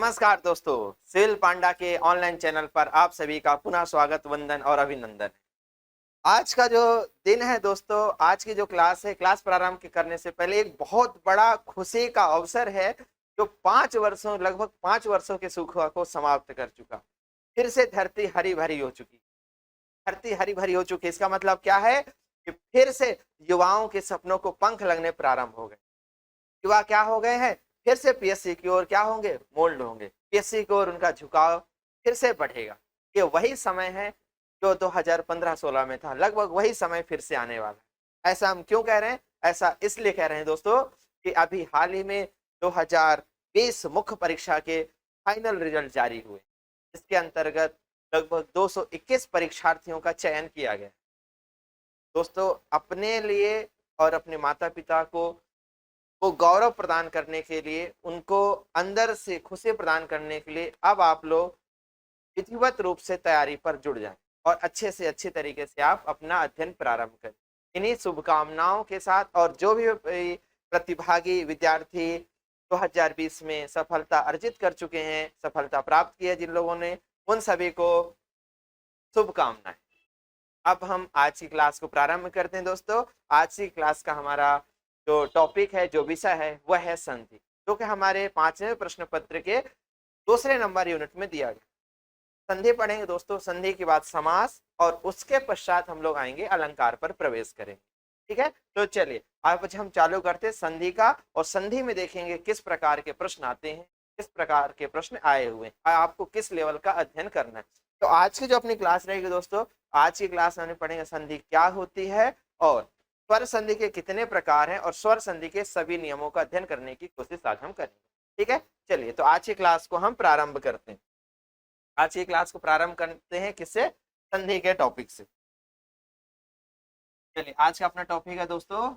नमस्कार दोस्तों, सिल पांडा के ऑनलाइन चैनल पर आप सभी का पुनः स्वागत, वंदन और अभिनंदन। आज का जो दिन है दोस्तों, आज की जो क्लास है, क्लास प्रारंभ करने से पहले एक बहुत बड़ा खुशी का अवसर है जो 5 वर्षों, लगभग 5 वर्षों के सुख को समाप्त कर चुका। फिर से धरती हरी भरी हो चुकी। धरती हरी भरी हो चुकी, इसका मतलब क्या है कि फिर से युवाओं के सपनों को पंख लगने प्रारंभ हो गए। युवा क्या हो गए हैं, फिर से पीएससी की ओर क्या होंगे, मोल्ड होंगे। पीएससी की ओर उनका झुकाव फिर से बढ़ेगा। ये वही समय है जो 2015-16 में था, लगभग वही समय फिर से आने वाला है। ऐसा हम क्यों कह रहे हैं? ऐसा इसलिए कह रहे हैं दोस्तों कि अभी हाल ही में 2020 मुख्य परीक्षा के फाइनल रिजल्ट जारी हुए। इसके अंतर्गत लगभग 221 परीक्षार्थियों का चयन किया गया। दोस्तों, अपने लिए और अपने माता पिता को गौरव प्रदान करने के लिए, उनको अंदर से खुशी प्रदान करने के लिए अब आप लोग विधिवत रूप से तैयारी पर जुड़ जाएं और अच्छे से अच्छे तरीके से आप अपना अध्ययन प्रारंभ करें। इन्हीं शुभकामनाओं के साथ, और जो भी प्रतिभागी विद्यार्थी 2020 में सफलता अर्जित कर चुके हैं, सफलता प्राप्त की है जिन लोगों ने, उन सभी को शुभकामनाएं। अब हम आज की क्लास को प्रारंभ करते हैं दोस्तों। आज की क्लास का हमारा जो टॉपिक है, जो विषय है, वह है संधि, जो कि हमारे 5वें प्रश्न पत्र के दूसरे नंबर यूनिट में दिया गया। संधि पढ़ेंगे दोस्तों, संधि के बाद समास, और उसके पश्चात हम लोग आएंगे अलंकार पर प्रवेश करेंगे। ठीक है, तो चलिए आज हम चालू करते हैं संधि का, और संधि में देखेंगे किस प्रकार के प्रश्न आते हैं, किस प्रकार के प्रश्न आए हुए हैं, आपको किस लेवल का अध्ययन करना है। तो आज की जो अपनी क्लास रहेगी दोस्तों, आज की क्लास में पढ़ेंगे संधि क्या होती है, और स्वर संधि के कितने प्रकार हैं, और स्वर संधि के सभी नियमों का अध्ययन करने की कोशिश आज हम करेंगे। ठीक है, चलिए तो आज की क्लास को हम प्रारंभ करते हैं। आज की क्लास को प्रारंभ करते हैं किससे? संधि के टॉपिक से। चलिए, आज का अपना टॉपिक है दोस्तों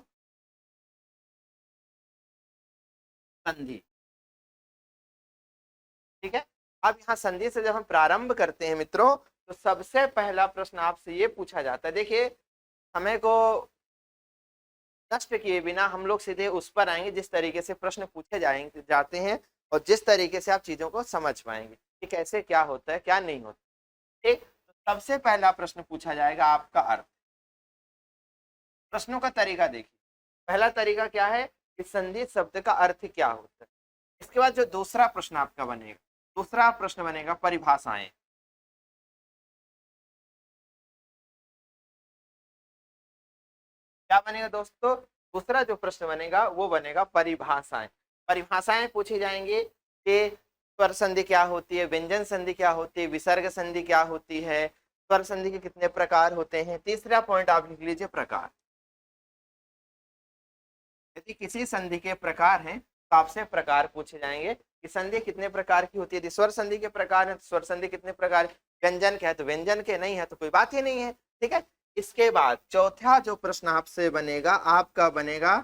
संधि। ठीक है, अब यहाँ संधि से जब हम प्रारंभ करते हैं मित्रों, तो सबसे पहला प्रश्न आपसे ये पूछा जाता है। देखिए, समय को नष्ट किए बिना हम लोग सीधे उस पर आएंगे जिस तरीके से प्रश्न पूछे जाते हैं, और जिस तरीके से आप चीजों को समझ पाएंगे कि कैसे क्या होता है, क्या नहीं होता। ठीक, तो सबसे पहला प्रश्न पूछा जाएगा आपका अर्थ। प्रश्नों का तरीका देखिए। पहला तरीका क्या है कि संधि शब्द का अर्थ क्या होता है। इसके बाद जो दूसरा प्रश्न आपका बनेगा, दूसरा प्रश्न बनेगा परिभाषाएं। क्या बनेगा दोस्तों? दूसरा जो प्रश्न बनेगा वो बनेगा परिभाषाएं। परिभाषाएं पूछी जाएंगी कि स्वर संधि क्या होती है, व्यंजन संधि क्या होती है, विसर्ग संधि क्या होती है, स्वर संधि के कितने प्रकार होते हैं। तीसरा पॉइंट आप लिख लीजिए, प्रकार। यदि किसी संधि के प्रकार हैं तो आपसे प्रकार पूछे जाएंगे कि संधि कितने प्रकार की होती है। यदि स्वर संधि के प्रकार है तो स्वर संधि कितने प्रकार, व्यंजन के है तो व्यंजन के, नहीं है तो कोई बात ही नहीं है। ठीक है, इसके बाद चौथा जो प्रश्न आपसे बनेगा, आपका बनेगा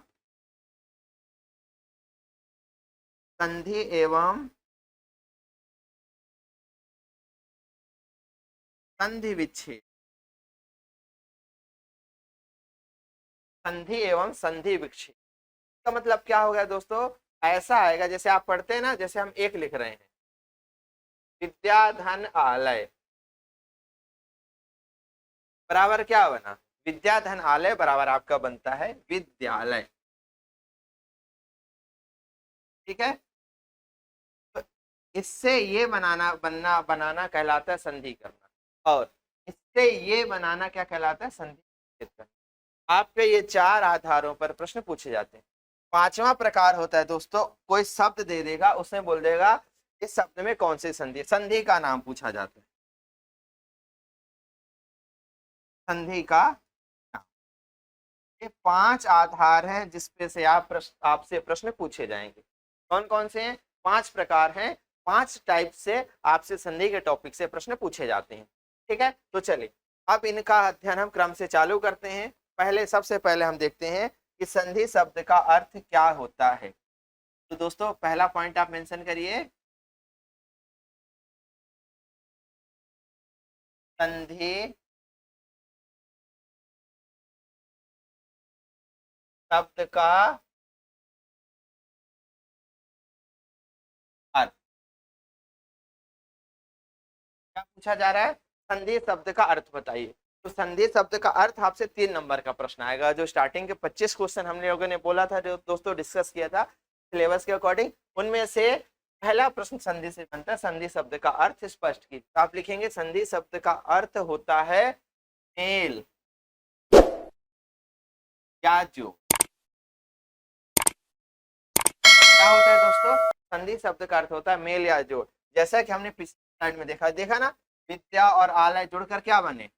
संधि एवं संधि विच्छेद। संधि एवं संधि विच्छेद का मतलब क्या हो गया दोस्तों? ऐसा आएगा जैसे आप पढ़ते हैं ना, जैसे हम एक लिख रहे हैं, विद्याधन आलय बराबर क्या बना, विद्याधन आलय बराबर आपका बनता है विद्यालय। ठीक है, तो इससे ये बनाना कहलाता है संधि करना, और इससे ये बनाना क्या कहलाता है, संधि करना। आपके ये चार आधारों पर प्रश्न पूछे जाते हैं। पांचवा प्रकार होता है दोस्तों, कोई शब्द दे देगा, उसमें बोल देगा इस शब्द में कौन सी संधि, संधि का नाम पूछा जाता है, संधि का नाम। ये पांच आधार हैं जिसपे से आपसे प्रश्न पूछे जाएंगे। कौन कौन से हैं? पांच प्रकार हैं, पांच टाइप से आपसे संधि के टॉपिक से प्रश्न पूछे जाते हैं। ठीक है, तो चलिए अब इनका अध्ययन हम क्रम से चालू करते हैं। पहले सबसे पहले हम देखते हैं कि संधि शब्द का अर्थ क्या होता है। तो दोस्तों पहला पॉइंट आप मेंशन करिए, संधि शब्द का अर्थ। क्या पूछा जा रहा है? संधि शब्द का अर्थ बताइए। तो संधि शब्द का अर्थ आपसे 3 नंबर का प्रश्न आएगा। जो स्टार्टिंग के 25 क्वेश्चन हम लोगों ने बोला था, जो दोस्तों डिस्कस किया था सिलेबस के अकॉर्डिंग, उनमें से पहला प्रश्न संधि से बनता है। संधि शब्द का अर्थ स्पष्ट की, तो आप लिखेंगे संधि शब्द का अर्थ होता है मेल या जो। क्या होता है दोस्तों? संधि शब्द का अर्थ होता है मेल या जोड़। जैसा कि हमने पिछली स्लाइड में देखा ना, विद्या और आलय जुड़कर क्या बने?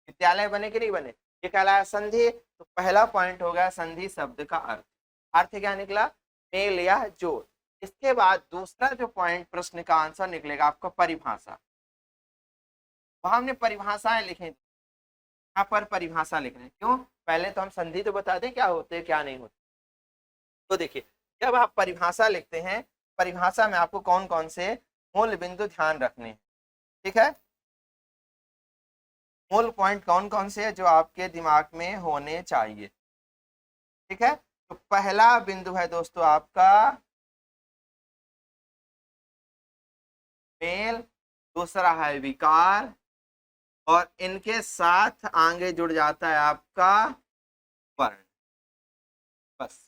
विद्यालय बने कि नहीं बने? ये कहलाया संधि। तो पहला पॉइंट हो गया संधि शब्द का अर्थ। अर्थ क्या निकला? मेल या जोड़। इसके बाद दूसरा जो पॉइंट प्रश्न का आंसर निकलेगा आपका परिभाषा। वहां हमने परिभाषाएं लिखी, यहाँ पर परिभाषा लिख रहे हैं। क्यों? पहले तो हम संधि तो बता दें क्या होते हैं क्या नहीं होते। तो देखिए, जब आप परिभाषा लिखते हैं, परिभाषा में आपको कौन कौन से मूल बिंदु ध्यान रखने हैं, ठीक है? मूल पॉइंट कौन कौन से है जो आपके दिमाग में होने चाहिए, ठीक है? तो पहला बिंदु है दोस्तों आपका मेल, दूसरा है विकार, और इनके साथ आगे जुड़ जाता है आपका वर्ण। बस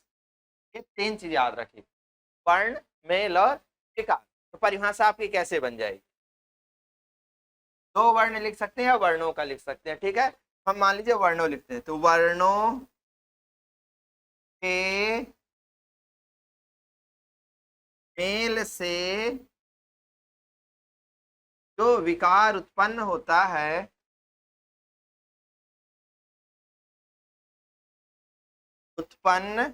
ये 3 चीज याद रखिए, वर्ण, मेल और विकार। तो परिभाषा आपकी कैसे बन जाएगी? 2 वर्ण लिख सकते हैं या वर्णों का लिख सकते हैं, ठीक है? हम मान लीजिए वर्णों लिखते हैं, तो वर्णों के मेल से जो विकार उत्पन्न होता है, उत्पन्न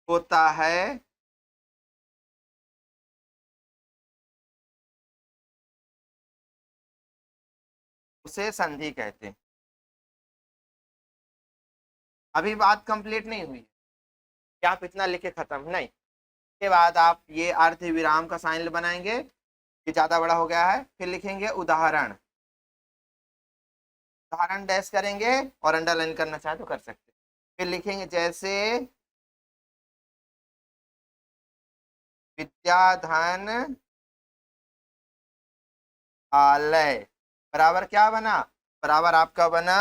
होता है, उसे संधि कहते हैं। अभी बात कंप्लीट नहीं हुई क्या? आप इतना लिखे खत्म नहीं। के बाद आप ये अर्ध विराम का साइन बनाएंगे, ये ज्यादा बड़ा हो गया है। फिर लिखेंगे उदाहरण, उदाहरण डैश करेंगे, और अंडरलाइन करना चाहे तो कर सकते हैं। फिर लिखेंगे जैसे विद्याधन आलय, बराबर क्या बना? बराबर आपका बना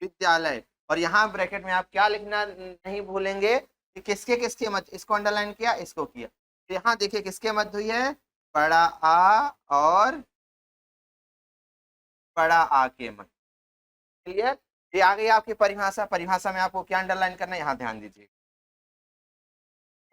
विद्यालय। और यहाँ ब्रैकेट में आप क्या लिखना नहीं भूलेंगे कि किसके किसके मध्य, इसको अंडरलाइन किया, इसको किया। तो यहाँ देखिए किसके मध्य हुई है? बड़ा आ और बड़ा आ के मध्य। क्लियर? ये आ गई आपकी परिभाषा। परिभाषा में आपको क्या अंडरलाइन करना है, यहाँ ध्यान दीजिए।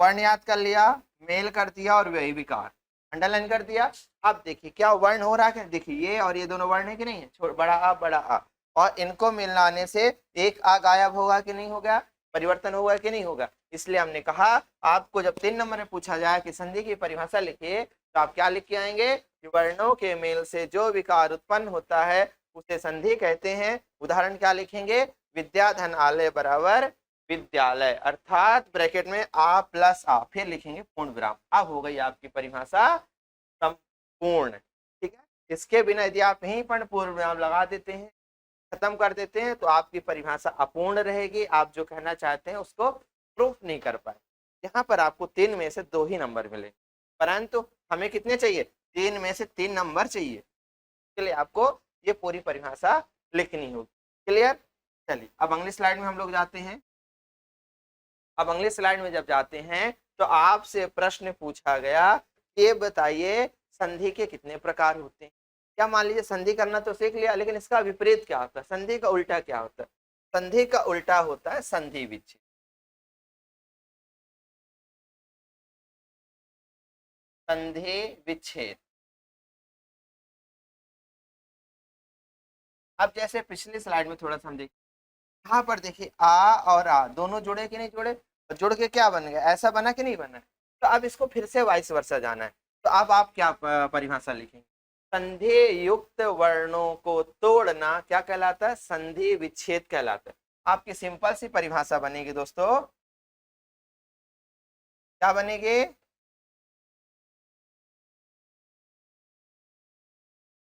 वर्ण याद कर लिया, मेल कर दिया, और व्यय विकार अंडरलाइन कर दिया। अब देखिए क्या वर्ण हो रहा है, देखिए ये और ये दोनों वर्ण है कि नहीं है? बड़ा आ बड़ा आ, और इनको मिलाने से एक आ गायब होगा कि नहीं होगा? परिवर्तन होगा कि नहीं होगा? इसलिए हमने कहा आपको जब 3 नंबर में पूछा जाए कि संधि की परिभाषा लिखिए, तो आप क्या लिख के आएंगे? वर्णों के मेल से जो विकार उत्पन्न होता है उसे संधि कहते हैं। उदाहरण क्या लिखेंगे? विद्याधन आलय बराबर विद्यालय, अर्थात ब्रैकेट में आ प्लस आ, फिर लिखेंगे पूर्ण विराम। अब हो गई आपकी परिभाषा संपूर्ण, ठीक है? इसके बिना यदि आप यहीं पर पूर्ण विराम लगा देते हैं, खत्म कर देते हैं, तो आपकी परिभाषा अपूर्ण रहेगी। आप जो कहना चाहते हैं उसको प्रूफ नहीं कर पाए। यहाँ पर आपको 3 में से 2 ही नंबर मिले, परंतु हमें कितने चाहिए? 3 में से 3 नंबर चाहिए। इसलिए आपको ये पूरी परिभाषा लिखनी होगी। क्लियर? चलिए अब अगली स्लाइड में हम लोग जाते हैं। अब अगली स्लाइड में जब जाते हैं तो आपसे प्रश्न पूछा गया, ये बताइए संधि के कितने प्रकार होते हैं? क्या मान लीजिए संधि करना तो सीख लिया, लेकिन इसका विपरीत क्या होता है? संधि का उल्टा क्या होता है? संधि का उल्टा होता है संधि विच्छेद। संधि विच्छेद। अब जैसे पिछली स्लाइड में थोड़ा सा हम देख, यहाँ पर देखिए आ और आ दोनों जुड़े कि नहीं जुड़े? जुड़ के क्या बन गया? ऐसा बना कि नहीं बना? तो अब इसको फिर से वाइस वर्सा जाना है। तो अब आप क्या परिभाषा लिखेंगे? संधि युक्त वर्णों को तोड़ना क्या कहलाता है? संधि विच्छेद कहलाता है। आपकी सिंपल सी परिभाषा बनेगी दोस्तों, क्या बनेगी?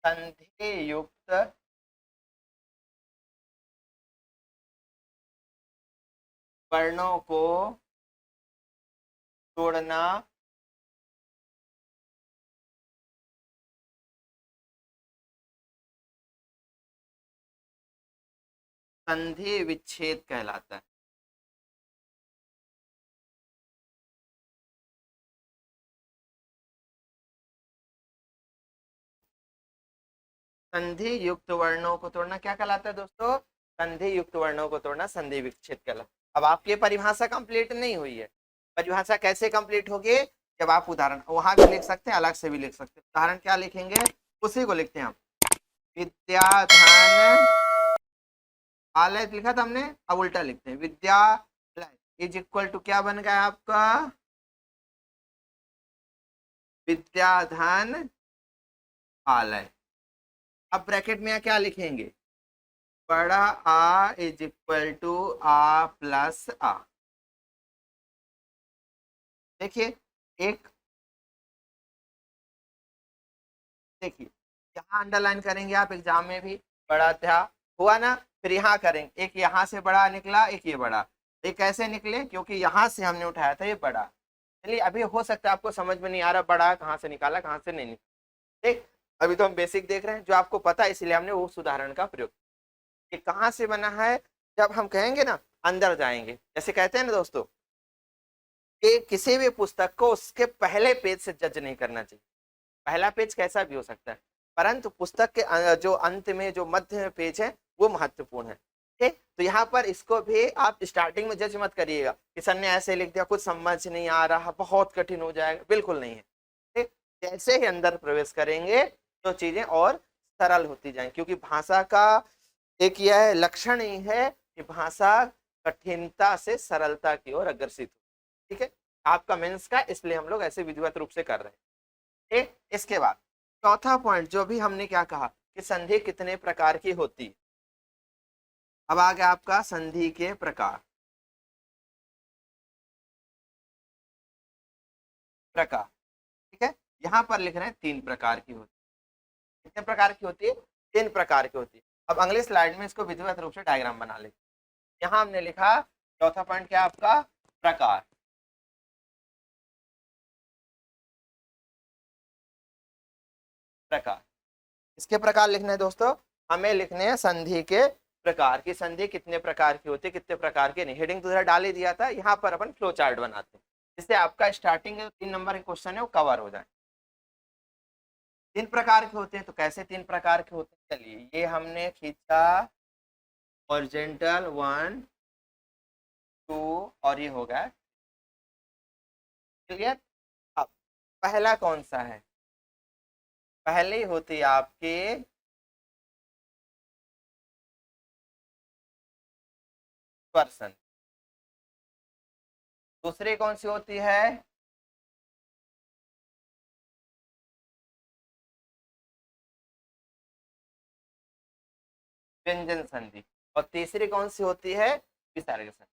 संधि युक्त वर्णों को तोड़ना संधि विच्छेद कहलाता है। संधि युक्त वर्णों को तोड़ना क्या कहलाता है दोस्तों? संधि युक्त वर्णों को तोड़ना संधि विच्छेद कहलाता है। अब आपकी परिभाषा कंप्लीट नहीं हुई है। परिभाषा कैसे कंप्लीट होगी? जब आप उदाहरण वहां भी लिख सकते हैं, अलग से भी लिख सकते हैं। उदाहरण क्या लिखेंगे? उसी को लिखते हैं हम। विद्या धन आलय लिखा था हमने, अब उल्टा लिखते हैं। विद्या इज इक्वल टू क्या बन गया आपका? विद्या धन आलय। अब ब्रैकेट में क्या लिखेंगे? बड़ा आ इज इक्वल टू आ प्लस आ। देखिए एक, देखिए यहाँ अंडरलाइन करेंगे आप एग्जाम में भी, बड़ा था हुआ ना, फिर यहाँ करेंगे, एक यहाँ से बड़ा निकला, एक ये बड़ा। ये कैसे निकले? क्योंकि यहाँ से हमने उठाया था ये बड़ा। चलिए अभी हो सकता है आपको समझ में नहीं आ रहा बड़ा कहाँ से निकाला कहाँ से नहीं निकाला। ठीक, अभी तो हम बेसिक देख रहे हैं जो आपको पता है, इसलिए हमने उस उदाहरण का प्रयोग। ये कहाँ से बना है? जब हम कहेंगे ना अंदर जाएंगे, जैसे कहते हैं ना दोस्तों कि किसी भी पुस्तक को उसके पहले पेज से जज नहीं करना चाहिए। पहला पेज कैसा भी हो सकता है, परंतु पुस्तक के जो अंत में जो मध्य पेज है वो महत्वपूर्ण है। ठीक, तो यहाँ पर इसको भी आप स्टार्टिंग में जज मत करिएगा कि सर ने ऐसे लिख दिया, कुछ समझ नहीं आ रहा, बहुत कठिन हो जाएगा, बिल्कुल नहीं है। ठीक, जैसे ही अंदर प्रवेश करेंगे तो चीजें और सरल होती जाएंगी, क्योंकि भाषा का एक यह लक्षण ही है कि भाषा कठिनता से सरलता की ओर अग्रसित हो। ठीक है, आपका मेंस का, इसलिए हम लोग ऐसे विधिवत रूप से कर रहे हैं। ठीक, इसके बाद चौथा पॉइंट जो भी हमने क्या कहा कि संधि कितने प्रकार की होती है। अब आ गया आपका संधि के प्रकार। प्रकार, ठीक है, यहाँ पर लिख रहे हैं 3 प्रकार की होती है। कितने प्रकार की होती है? 3 प्रकार की होती है। अब अगले स्लाइड में इसको विधिवत रूप से डायग्राम बना लेते हैं। यहाँ हमने लिखा चौथा पॉइंट क्या आपका? प्रकार। प्रकार, इसके प्रकार लिखने हैं दोस्तों, हमें लिखने हैं संधि के प्रकार की। संधि कितने प्रकार की होती है, कितने प्रकार की नहीं। हेडिंग तो डाल ही दिया था, यहाँ पर अपन फ्लो चार्ट बनाते हैं जिससे आपका स्टार्टिंग 3 नंबर के क्वेश्चन है वो कवर हो जाए। 3 प्रकार के होते हैं, तो कैसे 3 प्रकार के होते हैं? चलिए ये हमने खींचा हॉरिजॉन्टल 1 2 और ये हो गया क्लियर। अब पहला कौन सा है? पहले होती है आपके स्वर संधि। दूसरी कौन सी होती है? व्यंजन संधि। और तीसरी कौन सी होती है? विसर्ग संधि।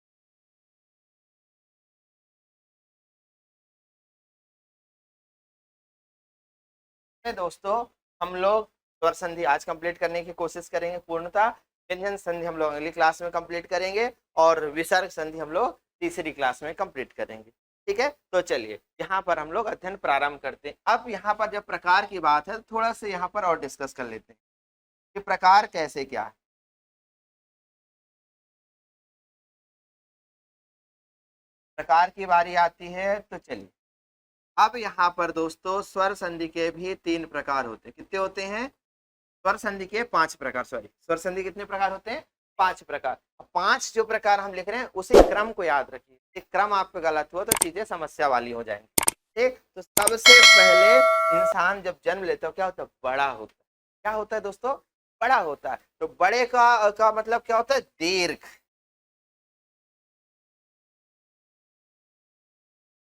दोस्तों हम लोग स्वर संधि आज कंप्लीट करने की कोशिश करेंगे पूर्णतः। व्यंजन संधि हम लोग अगली क्लास में कंप्लीट करेंगे और विसर्ग संधि हम लोग तीसरी क्लास में कंप्लीट करेंगे। ठीक है, तो चलिए यहाँ पर हम लोग अध्ययन प्रारंभ करते हैं। अब यहाँ पर जब प्रकार की बात है थोड़ा सा यहाँ पर और डिस्कस कर लेते हैं कि प्रकार कैसे क्या है। प्रकार की बारी आती है तो चलिए अब यहाँ पर दोस्तों स्वर संधि के भी 3 प्रकार होते हैं। कितने होते हैं? स्वर संधि के 5 प्रकार, सॉरी स्वर संधि कितने प्रकार होते हैं? 5 प्रकार। 5 जो प्रकार हम लिख रहे हैं उसी क्रम को याद रखिए, एक क्रम आपका गलत हुआ तो चीजें समस्या वाली हो जाएंगी। ठीक, तो सबसे पहले इंसान जब जन्म लेता है क्या होता है? बड़ा होता है। क्या होता है दोस्तों? बड़ा होता है। तो बड़े का मतलब क्या होता है? दीर्घ।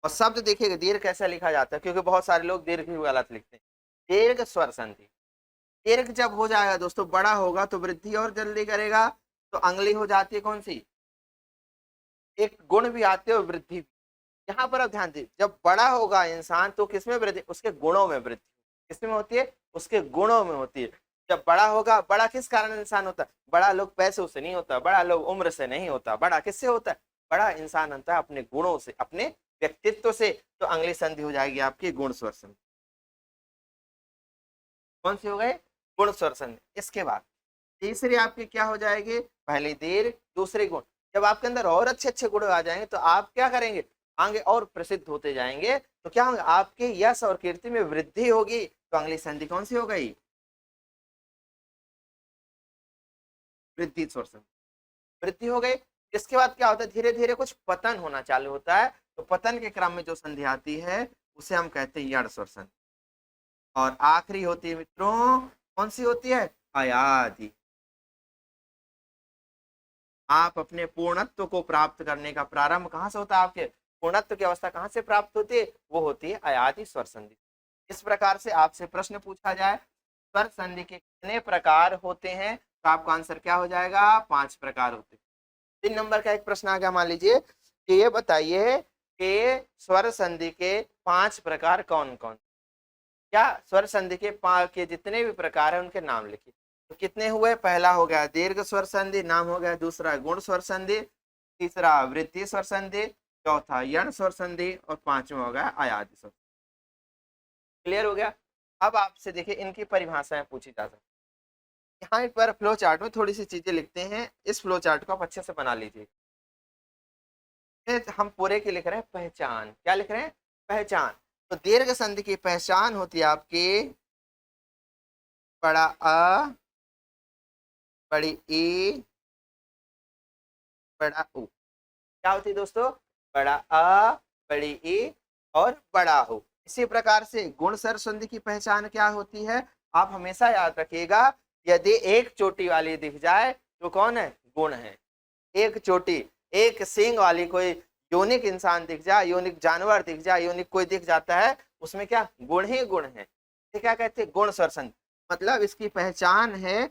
और शब्द देखिएगा दीर्घ कैसा लिखा जाता है, क्योंकि बहुत सारे लोग दीर्घ भी गलत लिखते हैं। दीर्घ स्वर संधि। दीर्घ जब हो जाएगा दोस्तों, बड़ा होगा तो वृद्धि और जल्दी करेगा, तो अंगली हो जाती है कौन सी? एक गुण भी आते हो वृद्धि। यहाँ पर अब ध्यान दीजिए, जब बड़ा होगा इंसान तो किसमें वृद्धि? उसके गुणों में वृद्धि। किसमें होती है? उसके गुणों में होती है। जब बड़ा होगा, बड़ा किस कारण इंसान होता है? बड़ा लोग पैसों से नहीं होता, बड़ा लोग उम्र से नहीं होता, बड़ा किससे होता है? बड़ा इंसान बनता है अपने गुणों से, अपने व्यक्तित्व से, तो अगली संधि हो जाएगी आपकी गुण स्वर संधि। कौन सी हो गए? गुण स्वर संधि। इसके बाद तीसरी आपकी क्या हो जाएगी? पहली दीर्घ, दूसरी गुण। जब आपके अंदर और अच्छे अच्छे गुण आ जाएंगे तो आप क्या करेंगे? आगे और प्रसिद्ध होते जाएंगे, तो क्या होगा? आपके यश और कीर्ति में वृद्धि होगी। तो अगली संधि कौन सी हो गई? वृद्धि स्वर संधि। वृद्धि हो गई। इसके बाद क्या होता है? धीरे धीरे कुछ पतन होना चालू होता है, तो पतन के क्रम में जो संधि आती है उसे हम कहते हैं यण स्वर संधि। और आखिरी होती है मित्रों, कौन सी होती है? अयादि। आप अपने पूर्णत्व को प्राप्त करने का प्रारंभ कहां से होता है? आपके पूर्णत्व की अवस्था कहां से प्राप्त होती है? वो होती है अयादि स्वर संधि। इस प्रकार से आपसे प्रश्न पूछा जाए स्वर संधि के कितने प्रकार होते हैं, तो आपका आंसर क्या हो जाएगा? 5 प्रकार होते हैं। 3 नंबर का एक प्रश्न आ गया, मान लीजिए कि ये बताइए कि स्वर संधि के 5 प्रकार कौन कौन? क्या स्वर संधि के जितने भी प्रकार हैं उनके नाम लिखिए। तो कितने हुए? पहला हो गया दीर्घ स्वर संधि, नाम हो गया। दूसरा गुण स्वर संधि, तीसरा वृद्धि स्वर संधि, चौथा यण स्वर संधि, और पांचवा हो गया अयादि स्वर। क्लियर हो गया? अब आपसे देखिए इनकी परिभाषाएं पूछी जा सकती। यहाँ पर फ्लो चार्ट में थोड़ी सी चीजें लिखते हैं, इस फ्लो चार्ट को आप अच्छे से बना लीजिए। हम पूरे की लिख रहे हैं पहचान। क्या लिख रहे हैं? पहचान। तो दीर्घ संधि की पहचान होती है आपकी बड़ा अ, बड़ी ई, बड़ा उ। क्या होती है दोस्तों? बड़ा अ, बड़ी ई और बड़ा उ। इसी प्रकार से गुण स्वर संधि की पहचान क्या होती है? आप हमेशा याद रखिएगा, यदि एक चोटी वाली दिख जाए तो कौन है? गुण है। एक चोटी, एक सींग वाली कोई यूनिक इंसान दिख जाए, यूनिक जानवर दिख जाए, यूनिक कोई दिख जाता है, उसमें क्या? गुण ही गुण है। ये क्या कहते हैं? गुण स्वर संधि। मतलब इसकी पहचान है।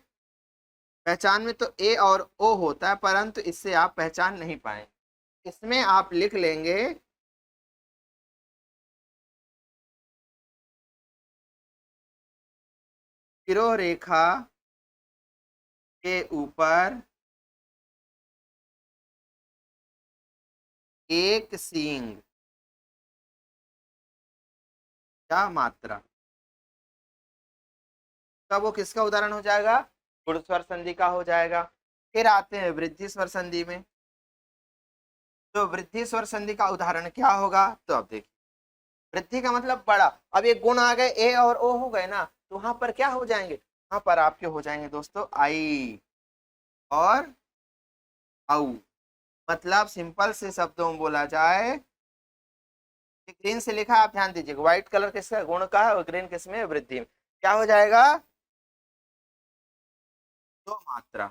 पहचान में तो ए और ओ होता है, परंतु इससे आप पहचान नहीं पाएंगे। इसमें आप लिख लेंगे शिरोह रेखा के ऊपर एक सींग या मात्रा। तब वो किसका उदाहरण हो जाएगा? गुण स्वर संधि का हो जाएगा। फिर आते हैं वृद्धि स्वर संधि में। तो वृद्धि स्वर संधि का उदाहरण क्या होगा? तो अब देखिए, वृद्धि का मतलब बड़ा। अब ये गुण आ गए, ए और ओ हो गए ना, तो वहां पर क्या हो जाएंगे? वहां पर आपके हो जाएंगे दोस्तों आई और औ। मतलब सिंपल से शब्दों में बोला जाए, ग्रीन से लिखा आप ध्यान दीजिएगा, व्हाइट कलर किसका? गुण का है, और ग्रीन किसमें? वृद्धि में। क्या हो जाएगा? दो मात्रा।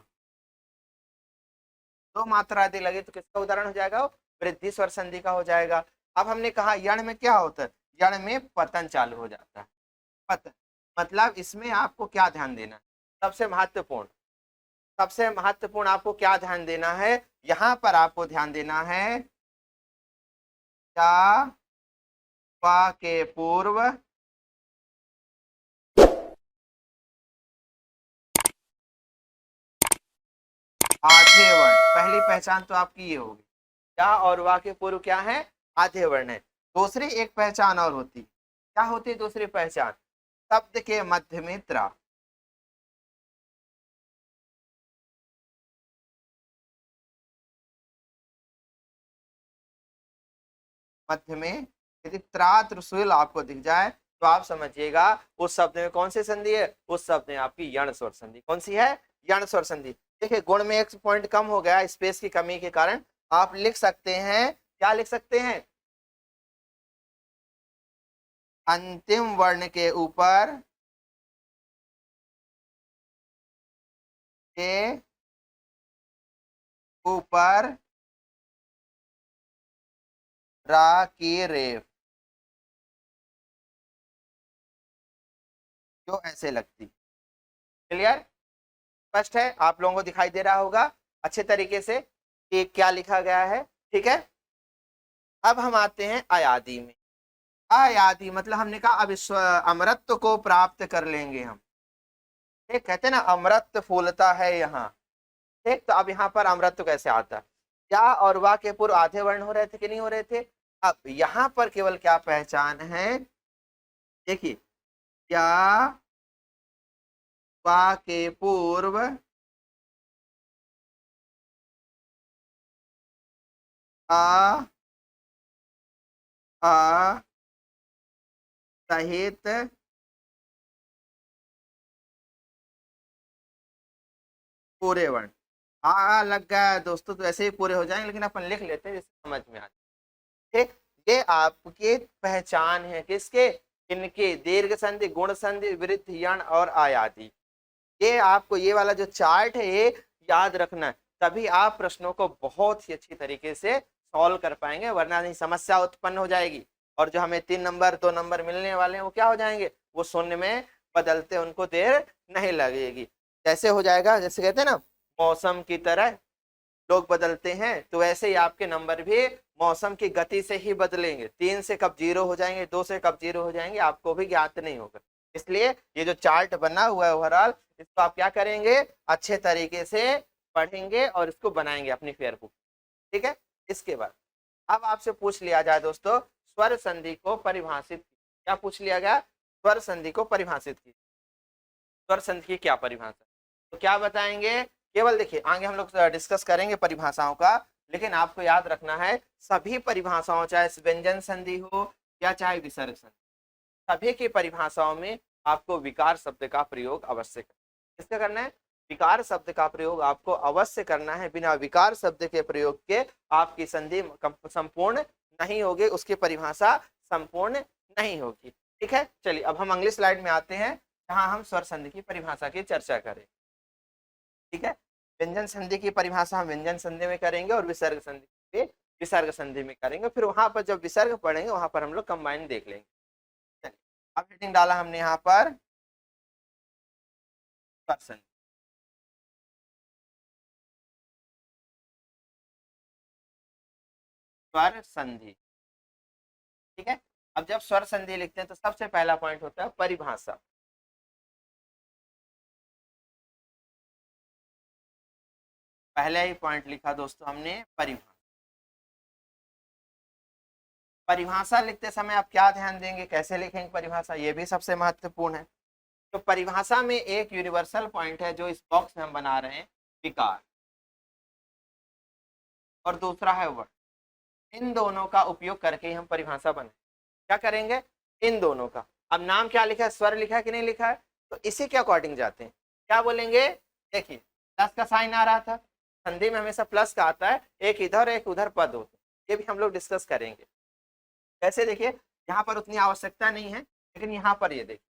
दो मात्रा यदि लगे तो किसका उदाहरण हो जाएगा? वृद्धि स्वर संधि का हो जाएगा। अब हमने कहा यण में क्या होता है? यण में पतन चालू हो जाता है। पतन मतलब इसमें आपको क्या ध्यान देना है? सबसे महत्वपूर्ण, सबसे महत्वपूर्ण आपको क्या ध्यान देना है? यहां पर आपको ध्यान देना है क्या पा के पूर्व आधे वर्ण। पहली पहचान तो आपकी ये होगी, क्या और वा के पूर्व क्या है? आधे वर्ण है। दूसरी एक पहचान और होती, क्या होती है दूसरी पहचान? शब्द के मध्य में त्रा। मध्य में यदि त्रा त्रिशूल आपको दिख जाए तो आप समझिएगा उस शब्द में कौन सी संधि है? उस शब्द में आपकी यण स्वर संधि। कौन सी है? यण स्वर संधि। देखिए गुण में एक पॉइंट कम हो गया स्पेस की कमी के कारण। आप लिख सकते हैं, क्या लिख सकते हैं? अंतिम वर्ण के ऊपर के ऊपर रा की रेफ, जो ऐसे लगती। क्लियर? स्पष्ट है? आप लोगों को दिखाई दे रहा होगा अच्छे तरीके से कि क्या लिखा गया है। ठीक है, अब हम आते हैं अयादि में। अयादि मतलब हमने कहा अब इस अमृत को प्राप्त कर लेंगे हम। ठीक, कहते हैं ना अमृत फूलता है यहाँ। ठीक, तो अब यहाँ पर अमृत कैसे आता है? या और वा के पूर्व आधे वर्ण हो रहे थे कि नहीं हो रहे थे। अब यहां पर केवल क्या पहचान है, देखिए, या वा के पूर्व आ आ सहित पूरे वर्ण। आ लग गया दोस्तों तो ऐसे ही पूरे हो जाएंगे, लेकिन अपन लिख लेते हैं जिससे समझ में आ जाए। ठीक, ये आपकी पहचान है किसके, इनके दीर्घ संधि, गुण संधि, वृद्धि, यण और आयादी। ये आपको ये वाला जो चार्ट है ये याद रखना है, तभी आप प्रश्नों को बहुत ही अच्छी तरीके से सॉल्व कर पाएंगे, वरना नहीं समस्या उत्पन्न हो जाएगी और जो हमें 3 नंबर 2 नंबर मिलने वाले हैं वो क्या हो जाएंगे, वो शून्य में बदलते उनको देर नहीं लगेगी। कैसे हो जाएगा, जैसे कहते हैं ना मौसम की तरह लोग बदलते हैं, तो वैसे ही आपके नंबर भी मौसम की गति से ही बदलेंगे। 3 से कब 0 हो जाएंगे, 2 से कब 0 हो जाएंगे आपको भी ज्ञात नहीं होगा। इसलिए ये जो चार्ट बना हुआ है ओवरऑल, इसको आप क्या करेंगे, अच्छे तरीके से पढ़ेंगे और इसको बनाएंगे अपनी फेयर बुक। ठीक है, इसके बाद अब आपसे पूछ लिया जाए दोस्तों, स्वर संधि को परिभाषित, क्या पूछ लिया गया, स्वर संधि को परिभाषित की, स्वर संधि की क्या परिभाषा, तो क्या बताएंगे। केवल देखिए आगे हम लोग डिस्कस करेंगे परिभाषाओं का, लेकिन आपको याद रखना है सभी परिभाषाओं, चाहे व्यंजन संधि हो या चाहे विसर्ग संधि, सभी की परिभाषाओं में आपको विकार शब्द का प्रयोग अवश्य करना। किसका करना है, विकार शब्द का प्रयोग आपको अवश्य करना है। बिना विकार शब्द के प्रयोग के आपकी संधि संपूर्ण नहीं होगी, उसकी परिभाषा संपूर्ण नहीं होगी। ठीक है, चलिए अब हम अगली स्लाइड में आते हैं जहां हम स्वर संधि की परिभाषा की चर्चा करें। ठीक है, व्यंजन संधि की परिभाषा हम व्यंजन संधि में करेंगे और विसर्ग संधि विसर्ग संधि में करेंगे, फिर वहां पर जब विसर्ग पढ़ेंगे वहां पर हम लोग कंबाइन देख लेंगे। चलिए, अब हेडिंग डाला हमने यहाँ पर स्वर संधि। स्वर संधि, ठीक है। अब जब स्वर संधि लिखते हैं तो सबसे पहला पॉइंट होता है परिभाषा। पहले ही पॉइंट लिखा दोस्तों हमने परिभाषा। परिभाषा लिखते समय आप क्या ध्यान देंगे, कैसे लिखेंगे परिभाषा, ये भी सबसे महत्वपूर्ण है। तो परिभाषा में एक यूनिवर्सल पॉइंट है जो इस बॉक्स में हम बना रहे हैं, विकार, और दूसरा है वर्ण। इन दोनों का उपयोग करके हम परिभाषा बनाए, क्या करेंगे, इन दोनों का। अब नाम क्या लिखा है, स्वर लिखा है कि नहीं लिखा है, तो इसी के अकॉर्डिंग जाते हैं, क्या बोलेंगे, देखिए प्लस का साइन आ रहा था, संधि में हमेशा प्लस का आता है, एक इधर एक उधर पद होते, ये भी हम लोग डिस्कस करेंगे। कैसे, देखिए यहाँ पर उतनी आवश्यकता नहीं है, लेकिन यहाँ पर ये देखिए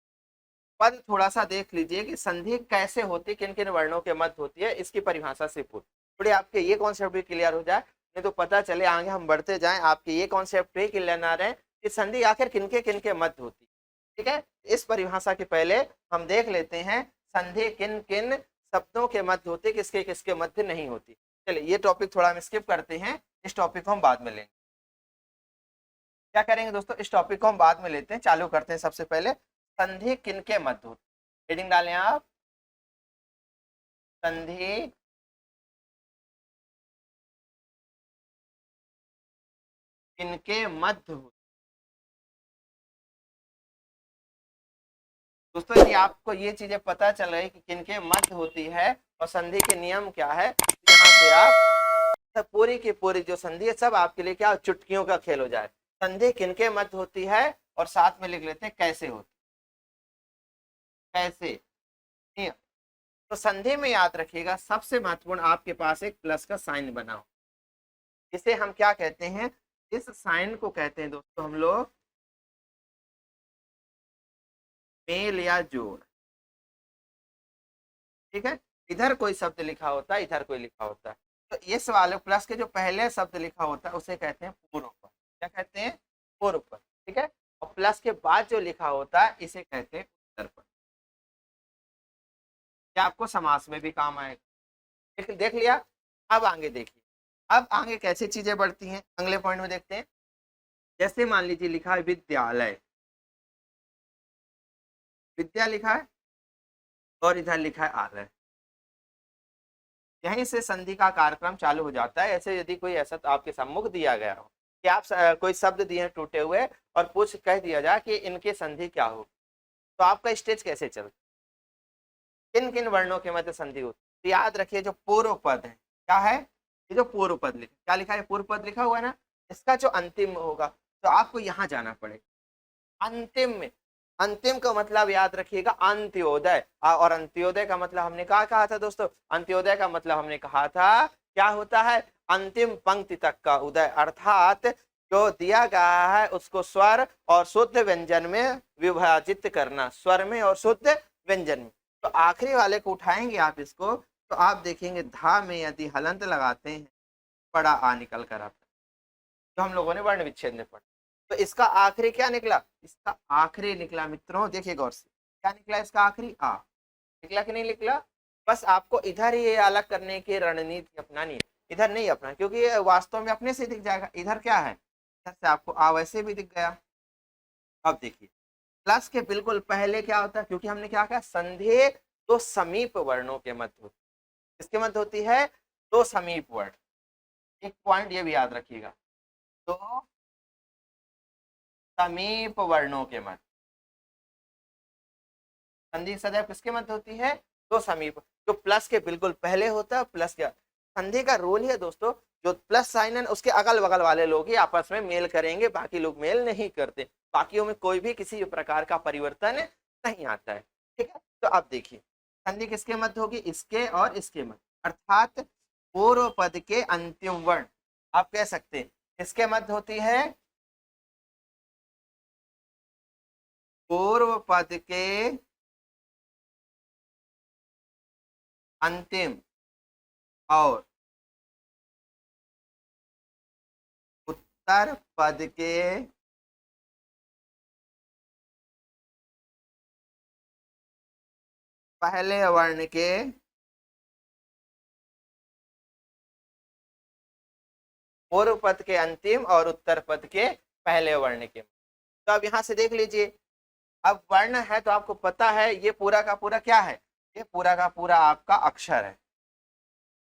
पद थोड़ा सा देख लीजिए कि संधि कैसे होती है, किन किन वर्णों के मध्य होती है, इसकी परिभाषा से पूर्व थोड़ी आपके ये कॉन्सेप्ट भी क्लियर हो जाए, नहीं तो पता चले आगे हम बढ़ते जाएं आपके ये कॉन्सेप्ट ही क्लियर ना रहे कि संधि आखिर किनके किनके मध्य होती है। ठीक है, इस परिभाषा के पहले हम देख लेते हैं संधि किन किन शब्दों के मध्य होती है, किसके किसके मध्य नहीं होती। चलिए ये टॉपिक थोड़ा हम स्किप करते हैं, इस टॉपिक को हम बाद में लेंगे। क्या करेंगे दोस्तों, इस टॉपिक को हम बाद में लेते हैं, चालू करते हैं। सबसे पहले संधि किनके मध्य होती है, हेडिंग डालें आप, संधि किनके मध्य होती। दोस्तों यदि आपको ये चीजें पता चल रही कि किनके मध्य होती है और संधि के नियम क्या है, तो यहाँ से आप सब पूरी की पूरी जो संधि है सब आपके लिए क्या चुटकियों का खेल हो जाए। संधि किनके मध्य होती है और साथ में लिख लेते हैं कैसे होती, कैसे नियम। तो संधि में याद रखिएगा सबसे महत्वपूर्ण आपके पास एक प्लस का साइन बना हो, इसे हम क्या कहते हैं, इस साइन को कहते हैं दोस्तों हम लोग मेल या जोड़। ठीक है, इधर कोई शब्द लिखा होता है, इधर कोई लिखा होता है, तो इस वाले प्लस के जो पहले शब्द लिखा होता है उसे कहते हैं पूर्व पर, क्या कहते हैं, पूर्व पर। ठीक है, और प्लस के बाद जो लिखा होता है इसे कहते हैं उत्तर पर। क्या आपको समास में भी काम आएगा, देख लिया। अब आगे देखिए, अब आगे कैसी चीजें बढ़ती हैं अगले पॉइंट में देखते हैं। जैसे मान लीजिए लिखा है विद्यालय, विद्या लिखा है और इधर लिखा है आलय, यहीं से संधि का कार्यक्रम चालू हो जाता है। ऐसे यदि कोई ऐसा तो आपके सम्मुख दिया गया हो कि आप कोई शब्द दिए टूटे हुए और पूछ कह दिया जाए कि इनके संधि क्या हो, तो आपका स्टेज कैसे चलता, किन किन वर्णों के मध्य संधि होती। तो याद रखिए जो पूर्व पद है, क्या है, ये जो पूर्व पद लिखा, क्या लिखा है, पूर्व पद लिखा हुआ है ना, इसका जो अंतिम होगा तो आपको यहाँ जाना पड़ेगा अंतिम में। अंतिम का मतलब याद रखिएगा अंत्योदय, और अंत्योदय का मतलब हमने कहा था दोस्तों, अंत्योदय का मतलब हमने कहा था क्या होता है, अंतिम पंक्ति तक का उदय, अर्थात जो दिया गया है उसको स्वर और शुद्ध व्यंजन में विभाजित करना, स्वर में और शुद्ध व्यंजन में। तो आखिरी वाले को उठाएंगे आप इसको, तो आप देखेंगे धा में यदि हलंत लगाते हैं बड़ा आ निकल कर आता, जो हम लोगों ने वर्ण विच्छेद में पढ़ा। तो इसका आखिरी क्या निकला, इसका आखिरी निकला मित्रों, देखिए गौर से, क्या निकला इसका आखिरी आ, निकला कि नहीं निकला। बस आपको इधर ही ये अलग करने की रणनीति अपनानी है, इधर नहीं अपना, क्योंकि ये वास्तव में अपने से दिख जाएगा। इधर क्या है, इधर से आपको आ वैसे भी दिख गया। अब देखिए प्लस के बिल्कुल पहले क्या होता है, क्योंकि हमने क्या कहा संधि दो समीप वर्णों के मध्य होती है, किसके मध्य होती है, दो समीप वर्ण। एक पॉइंट ये भी याद रखिएगा, दो समीप वर्णों के मध्य संधि सदैव किसके मध्य होती है, दो समीप। जो प्लस के बिल्कुल पहले होता है, प्लस के संधि का रूल ही है दोस्तों, जो प्लस साइन है उसके अगल बगल वाले लोग ही आपस में मेल करेंगे, बाकी लोग मेल नहीं करते, बाकियों में कोई भी किसी प्रकार का परिवर्तन नहीं आता है। ठीक है, तो अब देखिए संधि किसके मध्य होगी, इसके और इसके मध्य, अर्थात पूर्व पद के अंतिम वर्ण आप कह सकते हैं किसके मध्य होती है, पूर्व पद के अंतिम और उत्तर पद के पहले वर्ण के पूर्व पद के अंतिम और उत्तर पद के पहले वर्ण के। तो अब यहां से देख लीजिए, अब वर्ण है तो आपको पता है ये पूरा का पूरा क्या है, ये पूरा का पूरा आपका अक्षर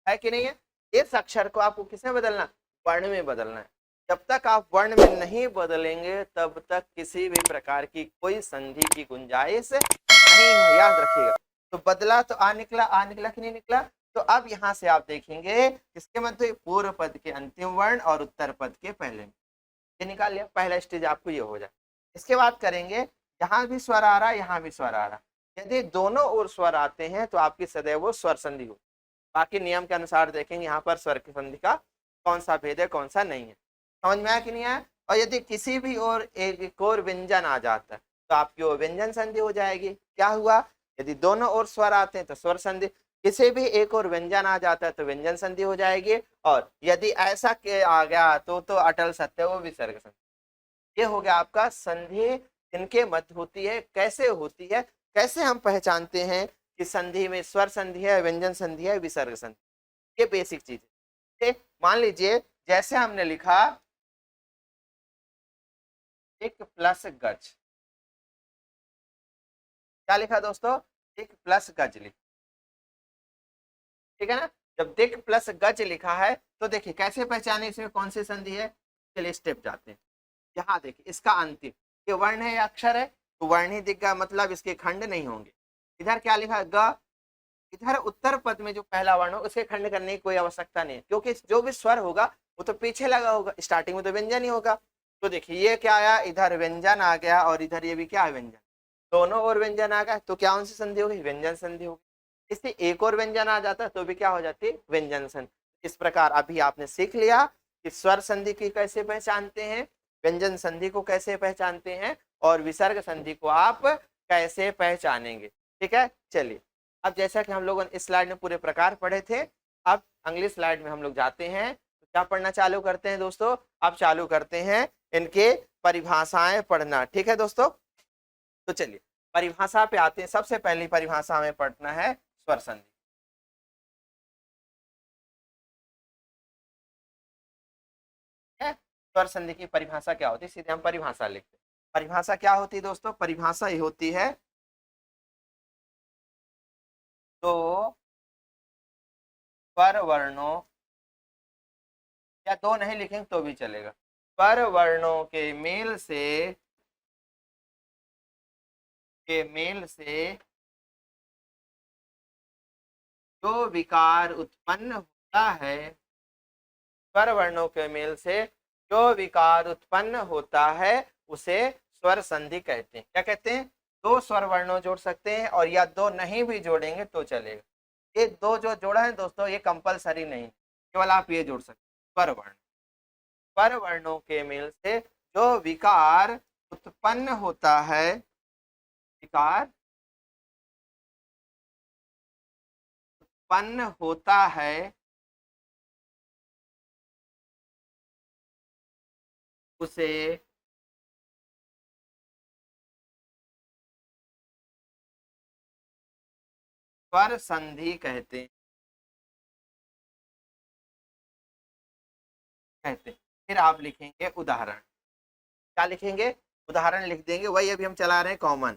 है कि नहीं है। इस अक्षर को आपको किसमें बदलना, वर्ण में बदलना है। जब तक आप वर्ण में नहीं बदलेंगे तब तक किसी भी प्रकार की कोई संधि की गुंजाइश नहीं है, याद रखिएगा। तो बदला तो आ निकला कि नहीं निकला। तो अब यहां से आप देखेंगे किसके मध्य, पूर्व पद के अंतिम वर्ण और उत्तर पद के पहले, ये निकाल लिया, पहला स्टेज आपको ये हो जाए। इसके बाद करेंगे यहाँ भी स्वर आ रहा है, यहाँ भी स्वर आ रहा है, यदि दोनों ओर स्वर आते हैं तो आपकी सदैव वो स्वर संधि हो। बाकी नियम के अनुसार देखेंगे यहाँ पर स्वर की संधि का कौन सा भेद है कौन सा नहीं है, समझ में आया कि नहीं आया। और यदि किसी भी ओर एक और व्यंजन आ जाता है तो आपकी वो व्यंजन संधि हो जाएगी। क्या हुआ, यदि दोनों ओर स्वर आते हैं तो स्वर संधि, किसी भी एक और व्यंजन आ जाता है तो व्यंजन संधि हो जाएगी। और यदि ऐसा के आ गया तो अटल सत्य वो विसर्ग संधि। ये हो गया आपका संधि इनके मध्य होती है, कैसे होती है, कैसे हम पहचानते हैं कि संधि में स्वर संधि है, व्यंजन संधि है, विसर्ग संधि, ये बेसिक चीज है। मान लीजिए जैसे हमने लिखा एक प्लस गज, क्या लिखा दोस्तों, एक प्लस गज लिखा, ठीक है ना। जब दिक प्लस गज लिखा है तो देखिए कैसे पहचाने इसमें कौन सी संधि है, चलिए स्टेप जाते हैं। यहाँ देखिए इसका अंतिम ये वर्ण है या अक्षर है, तो वर्ण ही दिख गया, मतलब इसके खंड नहीं होंगे। इधर क्या लिखा ग, इधर उत्तर पद में जो पहला वर्ण हो उसके खंड करने की कोई आवश्यकता नहीं है, क्योंकि जो भी स्वर होगा वो तो पीछे लगा होगा, स्टार्टिंग में तो व्यंजन ही होगा। तो देखिए ये क्या आया, इधर व्यंजन आ गया और इधर ये भी क्या है व्यंजन, दोनों ओर व्यंजन आ गया, तो क्या उनसे संधि होगी, व्यंजन संधि होगी। इससे एक और व्यंजन आ जाता तो भी क्या हो जाती, व्यंजन संधि। इस प्रकार अभी आपने सीख लिया कि स्वर संधि की कैसे पहचानते हैं, व्यंजन संधि को कैसे पहचानते हैं, और विसर्ग संधि को आप कैसे पहचानेंगे। ठीक है, चलिए अब जैसा कि हम लोग इस स्लाइड में पूरे प्रकार पढ़े थे, अब अगली स्लाइड में हम लोग जाते हैं। तो क्या पढ़ना चालू करते हैं दोस्तों, अब चालू करते हैं इनके परिभाषाएं पढ़ना। ठीक है दोस्तों, तो चलिए परिभाषा पे आते हैं। सबसे पहली परिभाषा हमें पढ़ना है स्वर संधि। स्वर संधि की परिभाषा क्या होती है, सीधे हम परिभाषा लिखते हैं। परिभाषा क्या होती है दोस्तों, परिभाषा ये होती है तो स्वर वर्णों, या दो नहीं लिखेंगे तो भी चलेगा, स्वर वर्णों के मेल से जो विकार उत्पन्न होता है, स्वर वर्णों के मेल से जो विकार उत्पन्न होता है उसे स्वर संधि कहते हैं। क्या कहते हैं? दो स्वर वर्णों जोड़ सकते हैं, और या दो नहीं भी जोड़ेंगे तो चलेगा। ये दो जो जोड़ा है दोस्तों, ये कंपलसरी नहीं, केवल आप ये जोड़ सकते हैं, स्वर वर्ण। स्वर वर्णों के मेल से जो विकार उत्पन्न होता है, विकार उत्पन्न होता है, उसे स्वर संधि कहते हैं। फिर आप लिखेंगे उदाहरण। क्या लिखेंगे? उदाहरण लिख देंगे। वही अभी हम चला रहे हैं कॉमन,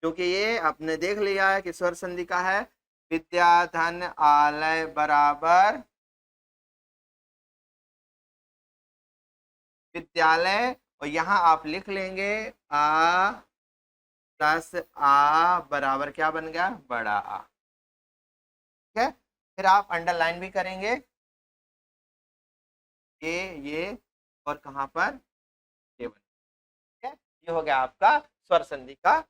क्योंकि ये आपने देख लिया है कि स्वर संधि का है विद्या धन आलय बराबर विद्यालय, और यहाँ आप लिख लेंगे आ प्लस आ बराबर क्या बन गया? बड़ा आ। ठीक है, फिर आप अंडरलाइन भी करेंगे ये और कहाँ पर? ये बन। ठीक है, ये हो गया आपका स्वर संधि का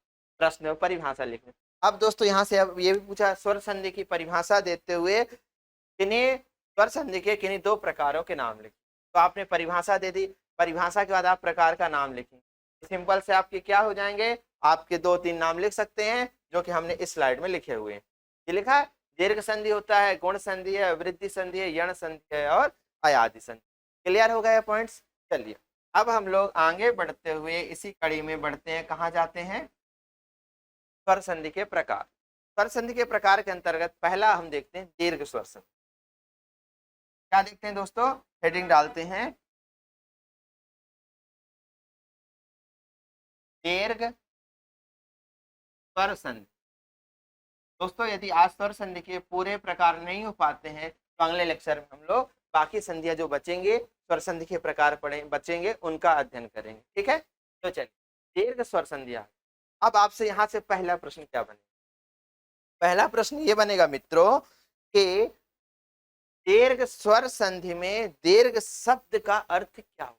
प्रश्न परिभाषा लिखने। अब दोस्तों यहाँ से अब ये भी पूछा, स्वर संधि की परिभाषा देते हुए किन्हीं स्वर संधि के किन्हीं दो प्रकारों के नाम लिखें। तो आपने परिभाषा दे दी, परिभाषा के बाद आप प्रकार का नाम लिखेंगे। सिंपल से आपके क्या हो जाएंगे? आपके दो तीन नाम लिख सकते हैं जो कि हमने इस स्लाइड में लिखे हुए हैं। ये लिखा है, दीर्घ संधि होता है, गुण संधि है, वृद्धि संधि है, यण संधि है और अयादि संधि। क्लियर हो गया पॉइंट्स? चलिए अब हम लोग आगे बढ़ते हुए इसी कड़ी में बढ़ते हैं। कहाँ जाते हैं? स्वर संधि के प्रकार। स्वर संधि के प्रकार के अंतर्गत पहला हम देखते हैं दीर्घ स्वर संधि। क्या देखते हैं दोस्तों? हेडिंग डालते हैं दीर्घ स्वर संधि। दोस्तों यदि आज स्वर संधि के पूरे प्रकार नहीं हो पाते हैं तो अगले लेक्चर में हम लोग बाकी संधियां जो बचेंगे, स्वर संधि के प्रकार पढ़े बचेंगे, उनका अध्ययन करेंगे। ठीक है, तो चलिए दीर्घ स्वर संधियां। अब आपसे यहाँ से पहला प्रश्न क्या बनेगा? पहला प्रश्न ये बनेगा मित्रों कि दीर्घ स्वर संधि में दीर्घ शब्द का अर्थ क्या हो?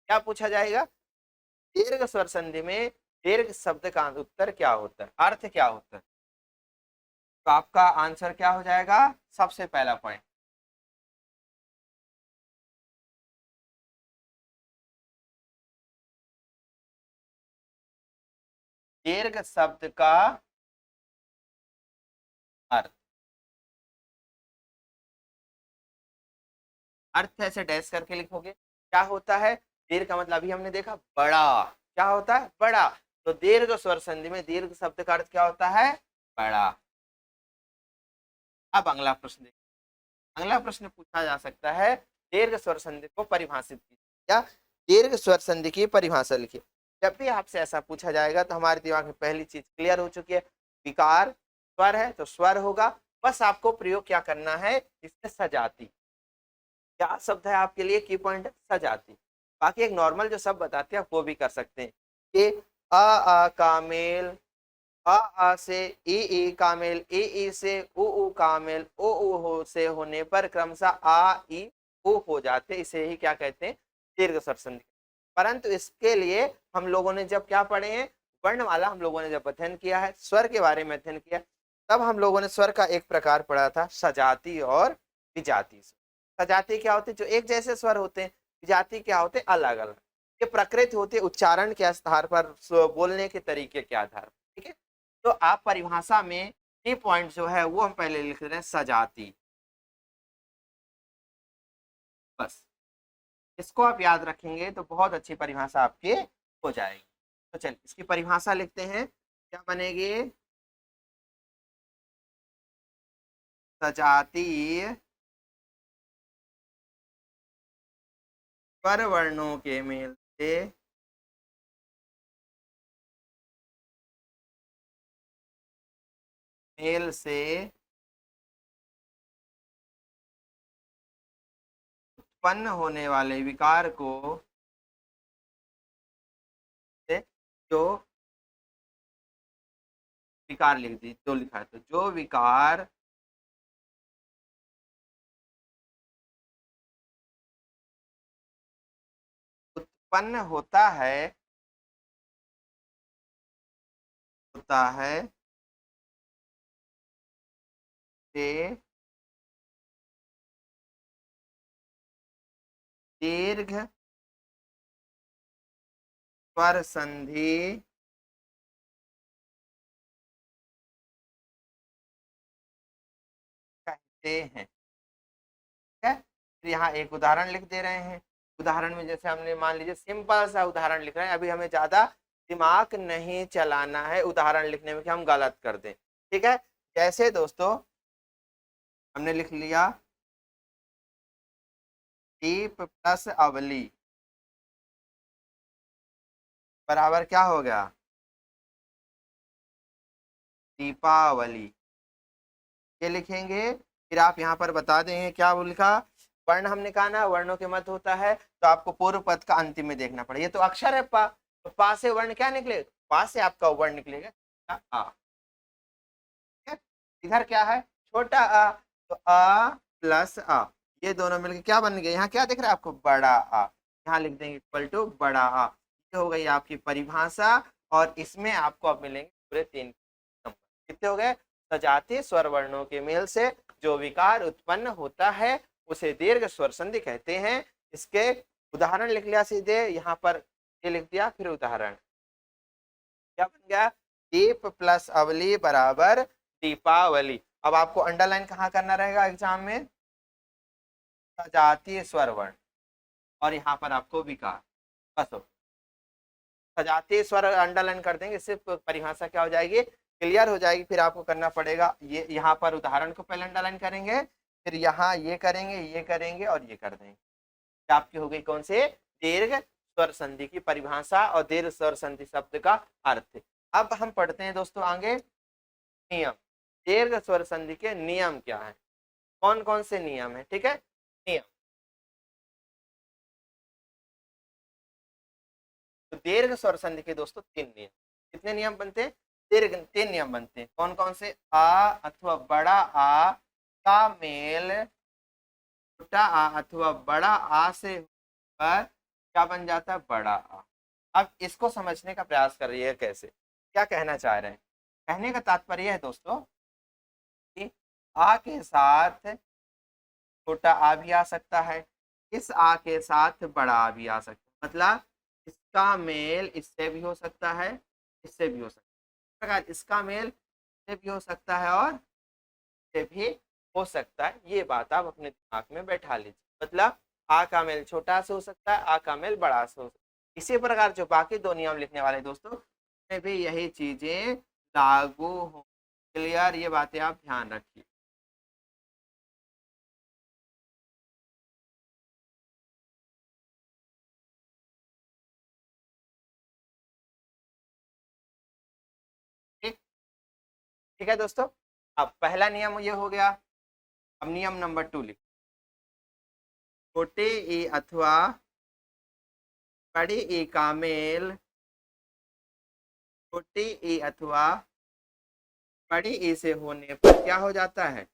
क्या पूछा जाएगा? दीर्घ स्वर संधि में दीर्घ शब्द का उत्तर क्या होता है, अर्थ क्या होता है? तो आपका आंसर क्या हो जाएगा? सबसे पहला पॉइंट, दीर्घ शब्द का अर्थ। अर्थ ऐसे डैश करके लिखोगे। क्या होता है? दीर्घ का मतलब अभी हमने देखा बड़ा। क्या होता है? बड़ा। तो दीर्घ स्वर संधि में दीर्घ शब्द का अर्थ क्या होता है? बड़ा। अब अगला प्रश्न देखिए। अगला प्रश्न पूछा जा सकता है दीर्घ स्वर संधि को परिभाषित कीजिए, या दीर्घ स्वर संधि की परिभाषा लिखिए। जब भी आपसे ऐसा पूछा जाएगा तो हमारे दिमाग में पहली चीज क्लियर हो चुकी है, विकार स्वर है तो स्वर होगा। बस आपको प्रयोग क्या करना है? इसमें सजाती। क्या शब्द है आपके लिए की पॉइंट? सजाती। बाकी एक नॉर्मल जो शब्द बताते हैं आप वो भी कर सकते हैं कि आ का मेल, आ से ई का मेल, ई से उ का मेल, उ हो से होने पर क्रमशः आ ई उ हो जाते, इसे ही क्या कहते हैं? दीर्घ स्वर संधि। परंतु इसके लिए हम लोगों ने जब क्या पढ़े हैं, वर्णमाला हम लोगों ने जब अध्ययन किया है, स्वर के बारे में अध्ययन किया, तब हम लोगों ने स्वर का एक प्रकार पढ़ा था सजाती और विजाती। सजाती क्या होते? जो एक जैसे स्वर होते हैं। विजाती क्या होते? अलग अलग। ये प्रकृति होती है उच्चारण के आधार पर, बोलने के तरीके के आधार पर। ठीक है, तो आप परिभाषा में ये पॉइंट जो है वो हम पहले लिख रहे हैं सजाती। बस इसको आप याद रखेंगे तो बहुत अच्छी परिभाषा आपकी हो जाएगी। तो चलिए इसकी परिभाषा लिखते हैं। क्या बनेगी? सजाती स्वर वर्णों के मेल से मेल से उत्पन्न होने वाले विकार को जो विकार लिख दी, जो लिखा है तो जो विकार उत्पन्न होता है से दीर्घ स्वर संधि कहते हैं। ठीक है, फिर यहाँ एक उदाहरण लिख दे रहे हैं। उदाहरण में जैसे हमने मान लीजिए सिंपल सा उदाहरण लिख रहे हैं, अभी हमें ज्यादा दिमाग नहीं चलाना है उदाहरण लिखने में कि हम गलत कर दें। ठीक है, जैसे दोस्तों हमने लिख लिया दीप प्लस अवली बराबर क्या हो गया, दीपावली। ये लिखेंगे, फिर आप यहाँ पर बता देंगे क्या वो लिखा, वर्ण हमने कहा ना वर्णों के मत होता है, तो आपको पूर्व पद का अंतिम में देखना पड़ेगा। ये तो अक्षर है पा, तो पा से वर्ण क्या निकले, पा से आपका वर्ण निकलेगा आ। ठीक है, इधर क्या है छोटा आ, तो आ प्लस आ, ये दोनों मिलकर क्या बन गए, यहाँ क्या दिख रहा है आपको, बड़ा आ। यहाँ लिख देंगे इक्वल टू बड़ा आ। ये हो गई आपकी परिभाषा, और इसमें आपको अब मिलेंगे पूरे 3 नंबर। कितने हो गए, सजातीय स्वर वर्णों के मेल से जो विकार उत्पन्न होता है उसे दीर्घ स्वर संधि कहते हैं। इसके उदाहरण लिख लिया सीधे, यहाँ पर ये लिख दिया, फिर उदाहरण क्या बन गया, दीप प्लस अवली बराबर दीपावली। अब आपको अंडरलाइन कहाँ करना रहेगा एग्जाम में, सजातीय स्वर वर्ण, और यहाँ पर आपको विकार, बस हो सजातीय स्वर अंडरलाइन कर देंगे, इससे परिभाषा क्या हो जाएगी, क्लियर हो जाएगी। फिर आपको करना पड़ेगा ये, यहाँ पर उदाहरण को पहले अंडरलाइन करेंगे, फिर यहाँ ये करेंगे और ये कर देंगे। आपकी हो गई कौन से, दीर्घ स्वर संधि की परिभाषा और दीर्घ स्वर संधि शब्द का अर्थ। अब हम पढ़ते हैं दोस्तों आगे नियम, दीर्घ स्वर संधि के नियम क्या है, कौन कौन से नियम है। ठीक है, नियम तो दीर्घ स्वर संधि के दोस्तों 3 नियम, कितने नियम बनते हैं, दीर्घ 3 नियम बनते हैं। कौन कौन से, आ अथवा बड़ा आ का मेल छोटा आ अथवा बड़ा आ से पर क्या बन जाता है, बड़ा आ। अब इसको समझने का प्रयास कर रही है, कैसे क्या कहना चाह रहे हैं। कहने का तात्पर्य है दोस्तों कि आ के साथ छोटा आ भी आ सकता है, इस आ के साथ बड़ा आ भी आ सकता है, मतलब इसका मेल इससे भी हो सकता है, इससे भी हो सकता है, प्रकार इसका मेल इससे भी हो सकता है और इससे भी हो सकता है। ये बात आप अपने दिमाग में बैठा लीजिए, मतलब आ का मेल छोटा से हो सकता है, आ का मेल बड़ा से हो सकता है। इसी प्रकार जो बाकी 2 नियम लिखने वाले दोस्तों में भी यही चीजें लागू हो। क्लियर, ये बातें आप ध्यान रखिए। ठीक, ठीक है दोस्तों, अब पहला नियम ये हो गया। अब नियम नंबर 2 लिख, छोटे ए अथवा बड़े ए का मेल छोटे ए अथवा बड़े ए से होने पर क्या हो जाता है,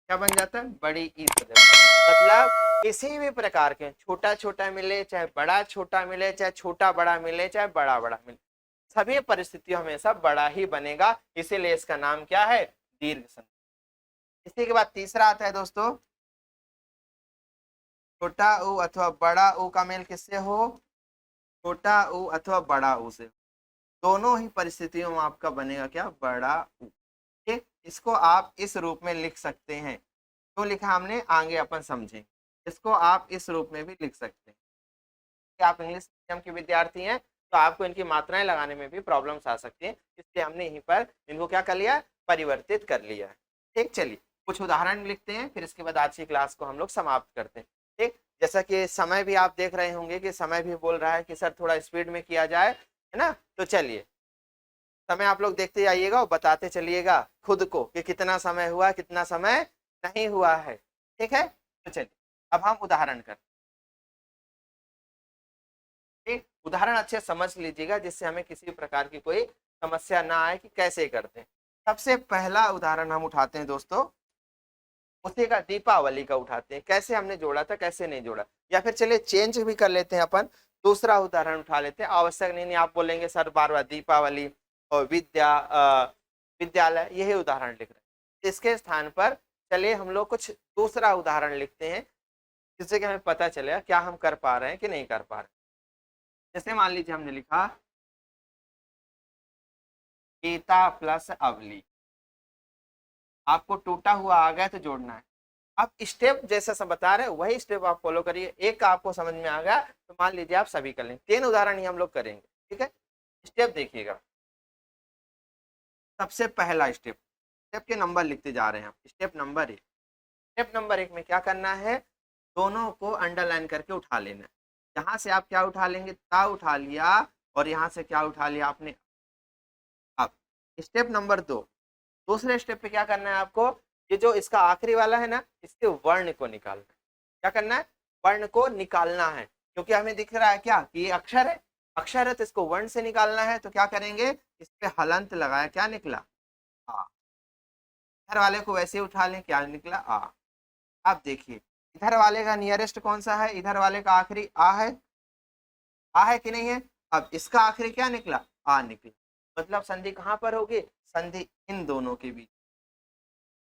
क्या बन जाता है, बड़ी ई से हो जाता है। मतलब किसी भी प्रकार के छोटा छोटा मिले चाहे बड़ा छोटा मिले, चाहे छोटा बड़ा मिले चाहे बड़ा बड़ा मिले, सभी परिस्थितियों हमेशा बड़ा ही बनेगा, इसीलिए इसका नाम क्या है, दीर्घ संधि। इसी के बाद तीसरा आता है दोस्तों, छोटा ऊ अथवा बड़ा ऊ का मेल किससे हो, छोटा ऊ अथवा बड़ा ऊ से, दोनों ही परिस्थितियों में आपका बनेगा क्या, बड़ा ऊ। ठीक, इसको आप इस रूप में लिख सकते हैं, तो लिखा हमने आगे अपन समझे, इसको आप इस रूप में भी लिख सकते हैं। कि आप इंग्लिश मीडियम के विद्यार्थी हैं तो आपको इनकी मात्राएं लगाने में भी प्रॉब्लम्स आ सकती हैं, इसलिए हमने यहीं पर इनको क्या कर लिया, परिवर्तित कर लिया है। ठीक, चलिए कुछ उदाहरण लिखते हैं, फिर इसके बाद आज की क्लास को हम लोग समाप्त करते हैं। ठीक, जैसा कि समय भी आप देख रहे होंगे कि समय भी बोल रहा है कि सर थोड़ा स्पीड में किया जाए, है ना, तो चलिए समय आप लोग देखते जाइएगा और बताते चलिएगा खुद को कि कितना समय हुआ कितना समय नहीं हुआ है। ठीक है, तो चलिए अब हम उदाहरण करते हैं। एक उदाहरण अच्छे समझ लीजिएगा जिससे हमें किसी भी प्रकार की कोई समस्या ना आए कि कैसे करते हैं। सबसे पहला उदाहरण हम उठाते हैं दोस्तों, उसी का दीपावली का उठाते हैं, कैसे हमने जोड़ा था कैसे नहीं जोड़ा। या फिर चलिए चेंज भी कर लेते हैं, अपन दूसरा उदाहरण उठा लेते हैं। आवश्यक नहीं आप बोलेंगे सर बार बार दीपावली और विद्यालय यही उदाहरण लिख रहे हैं। इसके स्थान पर चलिए हम लोग कुछ दूसरा उदाहरण लिखते हैं जिससे कि हमें पता चलेगा क्या हम कर पा रहे हैं कि नहीं कर पा रहे हैं। जैसे मान लीजिए हमने लिखा गीता प्लस अवली, आपको टूटा हुआ आ गया तो जोड़ना है। आप स्टेप जैसा सब बता रहे हैं वही स्टेप आप फॉलो करिए। एक का आपको समझ में आ गया तो मान लीजिए आप सभी कर लेंगे। 3 उदाहरण ही हम लोग करेंगे, ठीक है। स्टेप देखिएगा, सबसे पहला स्टेप, स्टेप के नंबर लिखते जा रहे हैं हम। स्टेप नंबर 1, स्टेप नंबर 1 में क्या करना है, दोनों को अंडरलाइन करके उठा लेना है। यहाँ से आप क्या उठा लेंगे, ता उठा लिया, और यहाँ से क्या उठा लिया आपने। अब स्टेप नंबर 2, दूसरे स्टेप पे क्या करना है आपको, ये जो इसका आखिरी वाला है ना, इसके वर्ण को निकालना है। क्या करना है, वर्ण को निकालना है, क्योंकि हमें दिख रहा है क्या कि ये अक्षर है, अक्षर है तो इसको वर्ण से निकालना है। तो क्या करेंगे, इस पे हलंत लगाया, क्या निकला आ। इधर वाले को वैसे उठा लें, क्या निकला आ। अब देखिए इधर वाले का नियरेस्ट कौन सा है, इधर वाले का आखिरी आ है, आ है कि नहीं है। अब इसका आखिरी क्या निकला, आ निकला। मतलब संधि कहाँ पर होगी, संधि इन दोनों के बीच।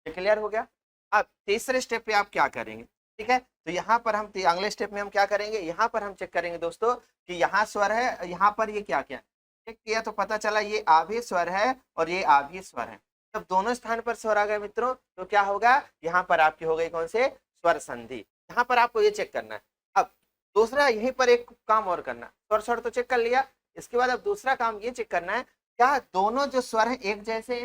क्लियर हो गया। अब तीसरे स्टेप पे आप क्या करेंगे, ठीक है। तो यहाँ पर हम अगले स्टेप में हम क्या करेंगे, यहाँ पर हम चेक करेंगे दोस्तों कि यहाँ स्वर है, यहाँ पर ये क्या क्या चेक किया तो पता चला ये आ भी स्वर है और ये आ भी स्वर है। जब दोनों स्थान पर स्वर आ गए मित्रों तो क्या होगा, यहाँ पर आपकी हो गई कौन से, स्वर संधि। यहाँ पर आपको ये चेक करना है। अब दूसरा यहीं पर एक काम और करना, स्वर स्वर तो चेक कर लिया, इसके बाद अब दूसरा काम ये चेक करना है क्या दोनों जो स्वर है एक जैसे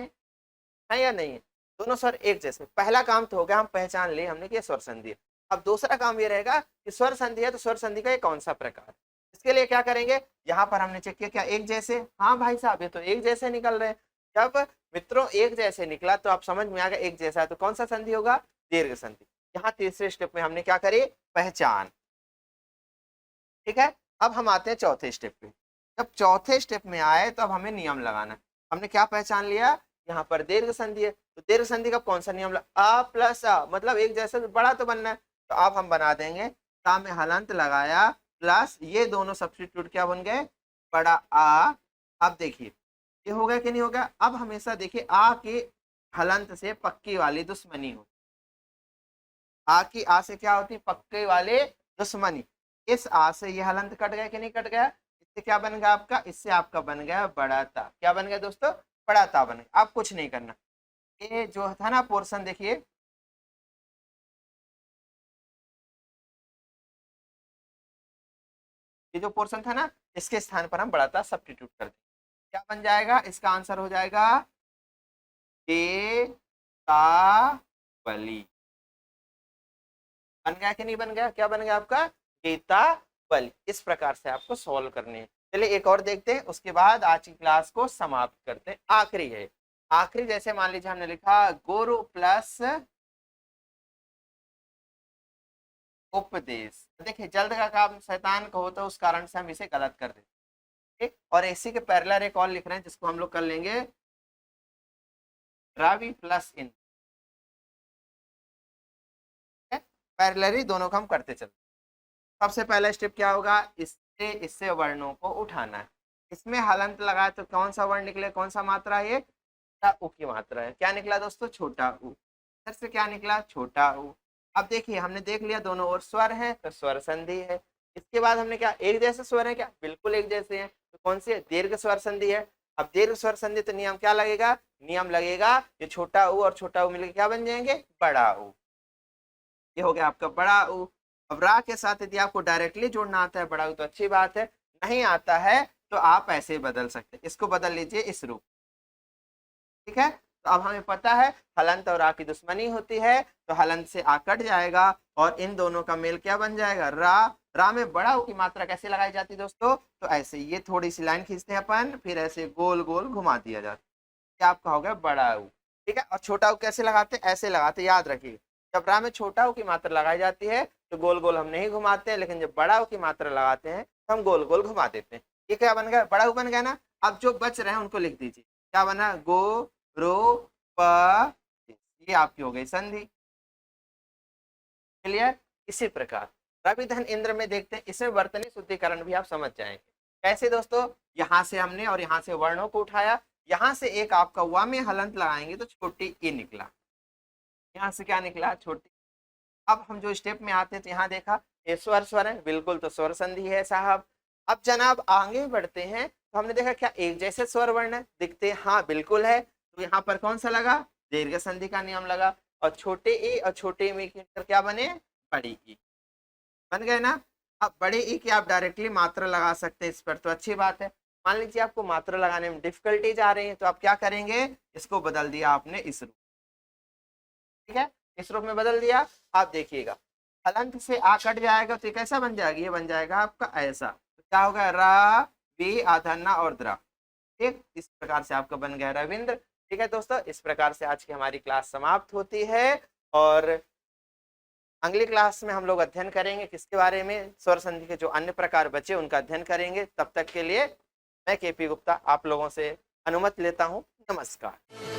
है या नहीं है। दोनों स्वर एक जैसे, पहला काम तो हो गया, हम पहचान लिए हमने कि स्वर संधि है। अब दूसरा काम ये रहेगा कि स्वर संधि है तो स्वर संधि का ये कौन सा प्रकार है। इसके लिए क्या करेंगे, यहाँ पर हमने चेक किया क्या एक जैसे, हाँ भाई साहब ये तो एक जैसे निकल रहे हैं। जब मित्रों एक जैसे निकला तो आप समझ में आ गया एक जैसा है तो कौन सा संधि होगा, दीर्घ संधि। यहाँ तीसरे स्टेप में हमने क्या करी, पहचान, ठीक है। अब हम आते हैं चौथे स्टेप पे। जब चौथे स्टेप में आए तो अब हमें नियम लगाना है। हमने क्या पहचान लिया, यहाँ पर दीर्घ संधि है तो दीर्घ संधि का कौन सा नियम, आ प्लस आ, मतलब एक जैसा बड़ा तो बनना है। तो अब हम बना देंगे, ता में हलंत लगाया प्लस ये दोनों सब्स्टिट्यूट क्या बन गए, बड़ा आ। अब देखिए ये हो गया कि नहीं हो गया। अब हमेशा देखिए आ के हलंत से पक्की वाली दुश्मनी हो, आ की आ से क्या होती, पक्के वाले दुश्मनी। इस आ से ये हलंत कट गया कि नहीं कट गया, इससे क्या बन गया आपका, इससे आपका बन गया बड़ा ता। क्या बन गया दोस्तों, बड़ा ता बन गया। आप कुछ नहीं करना, ये जो था ना पोर्शन देखिए, ये जो पोर्शन था ना इसके स्थान पर हम बड़ा ता सब्स्टिट्यूट कर देंगे। क्या बन जाएगा, इसका आंसर हो जाएगा गीतावली। बन गया कि नहीं बन गया, क्या बन गया आपका, गीतावली। इस प्रकार से आपको सॉल्व करनी है। चलिए एक और देखते हैं, उसके बाद आज की क्लास को समाप्त करते हैं। आखिरी है, आखिरी जैसे मान लीजिए हमने लिखा गुरु प्लस उपदेश। देखिए जल्द का काम शैतान को हो तो उस कारण से हम इसे गलत कर देते, ठीक। और इसी के पैरेलल एक और लिख रहे हैं जिसको हम लोग कर लेंगे रवि प्लस इन, पैरेलली दोनों को हम करते चलते। सबसे पहला स्टेप क्या होगा, इससे वर्णों को उठाना है। इसमें हलंत लगाए तो कौन सा वर्ण निकले, कौन सा मात्रा है, छोटा ऊ की मात्रा है। क्या निकला दोस्तों, छोटा ऊ। इधर से क्या निकला, छोटा ऊ। अब देखिए हमने देख लिया दोनों ओर स्वर है तो स्वर संधि है। इसके बाद हमने क्या, एक जैसे स्वर है क्या, बिल्कुल एक जैसे हैं। तो कौन सी है, दीर्घ स्वर संधि है। अब दीर्घ स्वर संधि तो नियम क्या लगेगा, नियम लगेगा ये छोटा ऊ और छोटा ऊ मिलकर क्या बन जाएंगे, बड़ा ऊ। ये हो गया आपका बड़ा ऊ। अब रा के साथ यदि आपको डायरेक्टली जोड़ना आता है बड़ा ऊ तो अच्छी बात है, नहीं आता है तो आप ऐसे बदल सकते हैं, इसको बदल लीजिए इस रूप, ठीक है। तो अब हमें पता है हलंत और आ की दुश्मनी होती है तो हलंत से आ कट जाएगा और इन दोनों का मेल क्या बन जाएगा, रा। रा में बड़ा ऊ की मात्रा कैसे लगाई जाती है दोस्तों, तो ऐसे ये थोड़ी सी लाइन खींचते हैं अपन, फिर ऐसे गोल गोल घुमा दिया जाता है, क्या आपका हो गया बड़ा ऊ, ठीक है। और छोटा ऊ कैसे लगाते, ऐसे लगाते, याद रखिए। जब रा में छोटा ऊ की मात्रा लगाई जाती है तो गोल गोल हम नहीं घुमाते हैं, लेकिन जब बड़ा ऊ की मात्रा लगाते हैं तो हम गोल गोल घुमा देते हैं। ये क्या बन गया, बड़ा ऊ बन गया ना। अब जो बच रहे हैं उनको लिख दीजिए, क्या बना, गो रो प, ये आपकी हो गई संधि। क्लियर। इसी प्रकार रवि धन इंद्र में देखते हैं, इसमें वर्तनी शुद्धिकरण भी आप समझ जाएंगे। कैसे दोस्तों, यहां से हमने और यहां से वर्णों को उठाया, यहां से एक आपका वा में हलंत लगाएंगे तो छोटी ई निकला, यहाँ से क्या निकला, छोटी। अब हम जो स्टेप में आते हैं तो यहाँ देखा ये स्वर स्वर है, बिल्कुल तो स्वर संधि है साहब। अब जनाब आगे बढ़ते हैं तो हमने देखा क्या एक जैसे स्वर वर्ण दिखते हैं, हाँ बिल्कुल है। तो यहाँ पर कौन सा लगा, दीर्घ संधि का नियम लगा, और छोटे ई और छोटे ई के अंदर क्या बने, बड़ी ई बन गए ना। अब बड़े ई की आप डायरेक्टली मात्रा लगा सकते हैं इस पर, तो अच्छी बात है। मान लीजिए आपको मात्रा लगाने में डिफिकल्टीज आ रही है तो आप क्या करेंगे, इसको बदल दिया आपने इस रूप, ठीक है, इस रूप में बदल दिया। आप देखिएगा हलंत से आ कट जाएगा तो कैसा बन जाएगा, ये बन जाएगा आपका ऐसा, तो क्या होगा, रा वी आधन्ना और द्रा, ठीक, इस प्रकार से आपका बन गया रविंद्र। ठीक है दोस्तों, इस प्रकार से आज की हमारी क्लास समाप्त होती है, और अगली क्लास में हम लोग अध्ययन करेंगे किसके बारे में, स्वर संधि के जो अन्य प्रकार बचे उनका अध्ययन करेंगे। तब तक के लिए मैं केपी गुप्ता आप लोगों से अनुमति लेता हूँ। नमस्कार।